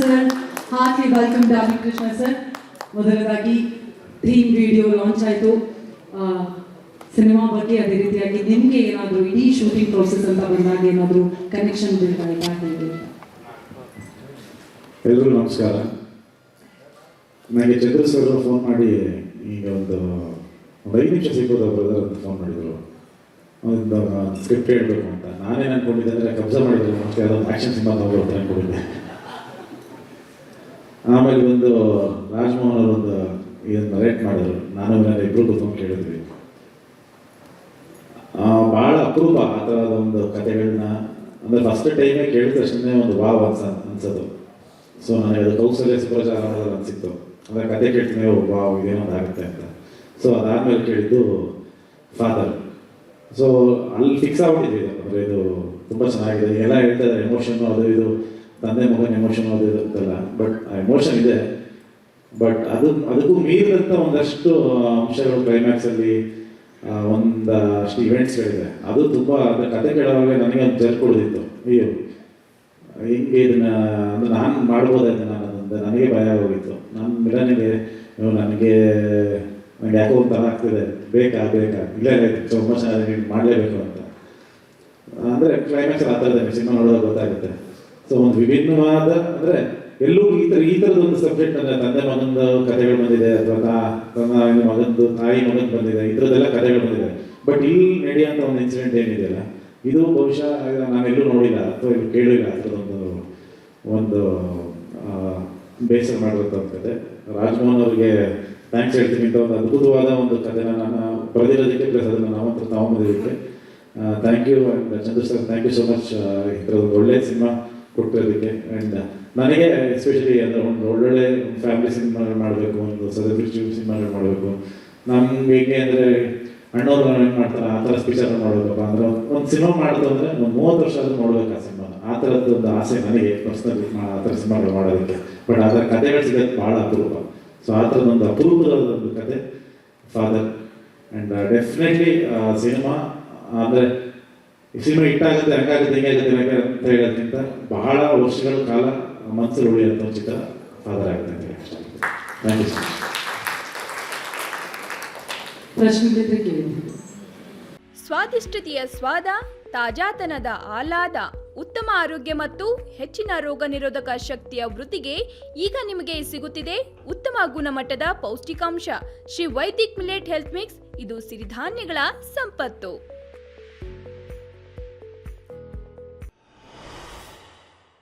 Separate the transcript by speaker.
Speaker 1: Sir. Heartily welcome darling Krishna sir. ಮೊದಲದಾಗಿ theme video launch ಆಯಿತು. Cinema ಬಗ್ಗೆ ಅದೇ ರೀತಿಯಾಗಿ ನಿಮಗೆ ಏನಾದರೂ ಇಡೀ ಶೂಟಿಂಗ್ ಪ್ರೋಸೆಸ್ ಅಂತ ಬಂದಾಗ ಏನಾದರೂ ಕನೆಕ್ಷನ್ ಬಿಲ್ಡ್ ಆಯಿತಾ ಹೇಳಿ?
Speaker 2: ಎಲ್ಲರಿಗೂ ನಮಸ್ಕಾರ. ನನಗೆ ಚಂದ್ರ ಸರ್ ಫೋನ್ ಮಾಡಿ ಈಗ ಒಂದು 5 ನಿಮಿಷ ಸಿಗ್ಬೋದಾ ಬ್ರದರ್ ಅಂತ ಫೋನ್ ಮಾಡಿದರು. ಒಂದು ಸ್ಕ್ರಿಪ್ಟ್ ಹೇಳಬೇಕು ಅಂತ. ನಾನೇನು ಅಂದ್ಕೊಂಡಿದ್ದೆ ಅಂದರೆ ಕಬ್ಜಾ ಮಾಡಿದ್ರು ಮತ್ತೆ ಅದೊಂದು ಆ್ಯಕ್ಷನ್ ಸಿನಿಮಾ ತಗೋಬೇಕು ಅಂದ್ಕೊಂಡಿದ್ದೆ. ಆಮೇಲೆ ಒಂದು ರಾಜ್ಮೋಹನ್ ಅವರು ಒಂದು ಇದನ್ನು ನರೇಟ್ ಮಾಡಿದ್ರು. ನಾನು ಇಬ್ಬರು ಕೂತ್ಕೊಂಡು ಕೇಳಿದ್ವಿ. ಭಾಳ ಅಪರೂಪ ಆ ಥರದ ಒಂದು ಕಥೆಗಳನ್ನ, ಅಂದರೆ ಫಸ್ಟ್ ಟೈಮೇ ಕೇಳಿದ ತಕ್ಷಣ ಒಂದು ವಾವ್ ಅನ್ಸೋದು. ಸೊ ನನಗೆ ಅದು ಕೌಶಲ್ಯ ಸುಪ್ರಚಾರ ಅನ್ನೋದು ಅನಿಸಿತ್ತು. ಅಂದರೆ ಕತೆ ಕೇಳ್ತೀನಿ, ವಾವ್ ಇದೇನೊಂದು ಆಗುತ್ತೆ ಅಂತ. ಸೊ ಅದಾದಮೇಲೆ ಕೇಳಿದ್ದು ಫಾದರ್. ಸೊ ಅಲ್ಲಿ ಫಿಕ್ಸ್ ಆಗ್ಬಿಟ್ಟಿದ್ವಿ. ಅಂದರೆ ಇದು ತುಂಬ ಚೆನ್ನಾಗಿದೆ. ಎಲ್ಲ ಹೇಳ್ತಾ ಇದ್ದಾರೆ ಎಮೋಷನ್ನು, ಅದು ಇದು ತಂದೆ ಮಗನ ಎಮೋಷನ್ ಅದು ಇದು ಅಂತಲ್ಲ. ಬಟ್ ಆ ಎಮೋಷನ್ ಇದೆ. ಬಟ್ ಅದಕ್ಕೂ ಮೀರಿದಂಥ ಒಂದಷ್ಟು ಅಂಶಗಳು ಕ್ಲೈಮ್ಯಾಕ್ಸಲ್ಲಿ ಒಂದಷ್ಟು ಇವೆಂಟ್ಸ್ಗಳಿದೆ. ಅದು ತುಂಬ ಅಂದರೆ ಕತೆ ಕೇಳೋವಾಗ ನನಗೆ ಒಂದು ಜರ್ ಕೊಡೋದಿತ್ತು. ಅಯ್ಯೋ ಹಿಂಗೆ ಇದನ್ನು ಅಂದರೆ ನಾನು ಮಾಡ್ಬೋದಾಯ್ತು ನಾನು ನನಗೆ ಭಯ ಆಗೋಗಿತ್ತು. ನನ್ನ ಮಿಲನಿಗೆ ನನಗೆ ಯಾಕೋ ಒಂಥರ ಆಗ್ತಿದೆ, ಬೇಕಾ ಇಲ್ಲ ತುಂಬ ಚೆನ್ನಾಗಿ ಮಾಡಲೇಬೇಕು ಅಂತ. ಅಂದರೆ ಕ್ಲೈಮ್ಯಾಕ್ಸ್ ಆ ಥರದೇ ಸಿನಿಮಾ ನೋಡೋದು ಗೊತ್ತಾಗುತ್ತೆ. ಸೊ ಒಂದು ವಿಭಿನ್ನವಾದ ಅಂದರೆ ಎಲ್ಲೂ ಈ ಥರದೊಂದು ಸಬ್ಜೆಕ್ಟ್ ಅಂದರೆ ತಂದೆ ಮಗಂದು ಕಥೆಗಳು ಬಂದಿದೆ, ಅಥವಾ ಮಗಂದು ತಾಯಿ ಮಗಂದು ಬಂದಿದೆ, ಈ ಥರದ್ದೆಲ್ಲ ಕಥೆಗಳು ಬಂದಿದೆ. ಬಟ್ ಇಲ್ಲಿ ನಡೆಯುವಂಥ ಒಂದು ಇನ್ಸಿಡೆಂಟ್ ಏನಿದೆಯಲ್ಲ, ಇದು ಬಹುಶಃ ನಾನೆಲ್ಲೂ ನೋಡಿಲ್ಲ ಅಥವಾ ಇಲ್ಲಿ ಕೇಳಿಲ್ಲ. ಆ ಥರದೊಂದು ಬೇಸರ ಮಾಡಿರುವಂಥ ಒಂದು ಕತೆ. ರಾಜ್ಮೋಹನ್ ಅವರಿಗೆ ಥ್ಯಾಂಕ್ಸ್ ಹೇಳ್ತೀನಿ. ಇಂಥ ಒಂದು ಅದ್ಭುತವಾದ ಒಂದು ಕಥೆನ ನಾನು ಬರೆದಿರೋದಕ್ಕೆ, ಪ್ಲಸ್ ಅದನ್ನು ನಾವಂತರ ತಗೊಂಬಂದಿದ್ದಕ್ಕೆ thank you. And Chandra sir, thank you so much. ಈ ಥರದೊಂದು ಒಳ್ಳೆಯ ಸಿನಿಮಾ ಕೊಟ್ಟಿರೋದಕ್ಕೆ. ಆ್ಯಂಡ್ ನನಗೆ ಎಸ್ಪೆಷಲಿ ಅಂದರೆ ಒಂದು ಒಳ್ಳೊಳ್ಳೆ ಫ್ಯಾಮಿಲಿ ಸಿನಿಮಾಗಳು ಮಾಡಬೇಕು, ಒಂದು ಸೆಲೆಬ್ರಿಟಿ ಸಿನಿಮಾಗಳು ಮಾಡಬೇಕು. ನಮ್ಗೆ ಹೇಗೆ ಅಂದರೆ ಅಣ್ಣವ್ರು ಏನು ಮಾಡ್ತಾರೆ ಆ ಥರ ಸ್ಪೀಚರ್ ಮಾಡಬೇಕಪ್ಪ ಅಂದರೆ ಒಂದು ಸಿನಿಮಾ ಮಾಡ್ತು ಅಂದರೆ ಒಂದು 30 ವರ್ಷ ಆದರೂ ನೋಡ್ಬೇಕು ಆ ಸಿನಿಮಾನ. ಆ ಥರದ್ದು ಒಂದು ಆಸೆ ನನಗೆ ಪರ್ಸ್ನಲಿ ಆ ಥರ ಸಿನಿಮಾಗಳು ಮಾಡೋದಕ್ಕೆ. ಬಟ್ ಆ ಥರ ಕಥೆಗಳು ಸಿಗೋದು ಭಾಳ ಅಪರೂಪ. ಸೊ ಆ ಥರದೊಂದು ಅಪರೂಪದ ಒಂದು ಕತೆ ಫಾದರ್. ಆ್ಯಂಡ್ ಡೆಫಿನೆಟ್ಲಿ ಸಿನಿಮಾ ಅಂದರೆ ಸಿನಿಮಾ ಹಿಟ್ಟಾಗುತ್ತೆ, ಹಂಗಾಗುತ್ತೆ ಹಿಂಗಾಗುತ್ತೆ ಅಂತ ಹೇಳೋದಕ್ಕಿಂತ ಬಹಳ ವರ್ಷಗಳ ಕಾಲ ಮನಸ್ಸಲ್ಲಿ ಉಳಿಯುವಂಥ ಒಂದು ಚಿತ್ರ ಫಾದರ್ ಆಗುತ್ತೆ ಅಂತ ಹೇಳಿ. Thank you sir.
Speaker 3: ಸ್ವಾದಿಷ್ಟತೆಯ ಸ್ವಾದ, ತಾಜಾತನದ ಆಹ್ಲಾದ, ಉತ್ತಮ ಆರೋಗ್ಯ ಮತ್ತು ಹೆಚ್ಚಿನ ರೋಗ ನಿರೋಧಕ ಶಕ್ತಿಯ ವೃದ್ಧಿಗೆ ಈಗ ನಿಮಗೆ ಸಿಗುತ್ತಿದೆ ಉತ್ತಮ ಗುಣಮಟ್ಟದ ಪೌಷ್ಟಿಕಾಂಶ. Shri Vaidik millet health mix. ಇದು ಸಿರಿಧಾನ್ಯಗಳ ಸಂಪತ್ತು.